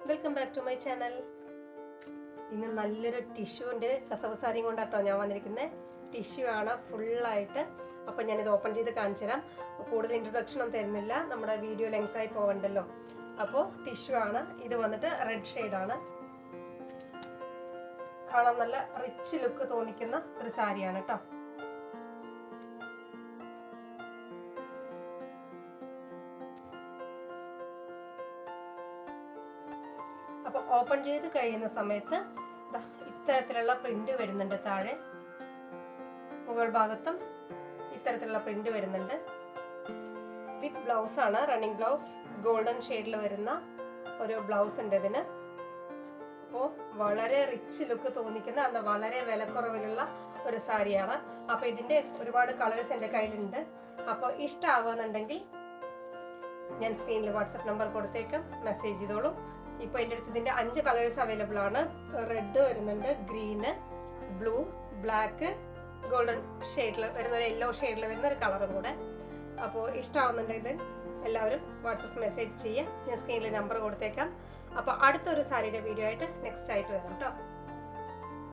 Welcome back to my channel. ഇന്ന് നല്ലൊരു ടിഷ്യൂവിൻ്റെ കസവ് സാരിയും കൊണ്ടാട്ടോ ഞാൻ വന്നിരിക്കുന്നത്. ടിഷ്യൂ ആണ് ഫുള്ളായിട്ട്. അപ്പോൾ ഞാനിത് ഓപ്പൺ ചെയ്ത് കാണിച്ചു തരാം. കൂടുതൽ ഇൻട്രൊഡക്ഷൻ ഒന്നും തരുന്നില്ല, നമ്മുടെ വീഡിയോ ലെങ്തായി പോകണ്ടല്ലോ. അപ്പോൾ ടിഷ്യൂ ആണ്. ഇത് വന്നിട്ട് റെഡ് ഷെയ്ഡാണ്. കാണാൻ നല്ല റിച്ച് ലുക്ക് തോന്നിക്കുന്ന ഒരു സാരിയാണ് കേട്ടോ. അപ്പോൾ ഓപ്പൺ ചെയ്ത് കഴിയുന്ന സമയത്ത് ഇത്തരത്തിലുള്ള പ്രിന്റ് വരുന്നുണ്ട്. താഴെ മുകൾ ഭാഗത്തും ഇത്തരത്തിലുള്ള പ്രിന്റ് വരുന്നുണ്ട്. വിത്ത് ബ്ലൗസ് ആണ്, റണ്ണിങ് ബ്ലൗസ്. ഗോൾഡൻ ഷെയ്ഡിൽ വരുന്ന ഒരു ബ്ലൗസ് ഉണ്ട് ഇതിന്. അപ്പോൾ വളരെ റിച്ച് ലുക്ക് തോന്നിക്കുന്ന അന്ന് വളരെ വിലക്കുറവിലുള്ള ഒരു സാരിയാണ്. അപ്പോൾ ഇതിൻ്റെ ഒരുപാട് കളേഴ്സ് എൻ്റെ കയ്യിലുണ്ട്. അപ്പോൾ ഇഷ്ടമാവുന്നുണ്ടെങ്കിൽ ഞാൻ സ്ക്രീനിൽ വാട്സപ്പ് നമ്പർ കൊടുത്തേക്കാം, മെസ്സേജ് ചെയ്തോളൂ. ഇപ്പോൾ എൻ്റെ അടുത്ത് ഇതിൻ്റെ 5 കളേഴ്സ് അവൈലബിൾ ആണ്. റെഡ് വരുന്നുണ്ട്, ഗ്രീന്, ബ്ലൂ, ബ്ലാക്ക്, ഗോൾഡൻ ഷെയ്ഡിൽ വരുന്ന ഒരു യെല്ലോ ഷെയ്ഡിൽ വരുന്ന ഒരു കളറും കൂടെ. അപ്പോൾ ഇഷ്ടമാവുന്നുണ്ടെങ്കിൽ എല്ലാവരും വാട്സപ്പ് മെസ്സേജ് ചെയ്യുക. ഞാൻ സ്ക്രീനിൽ നമ്പർ കൊടുത്തേക്കാം. അപ്പോൾ അടുത്തൊരു സാരിയുടെ വീഡിയോ ആയിട്ട് നെക്സ്റ്റ് ആയിട്ട് വരാം കേട്ടോ.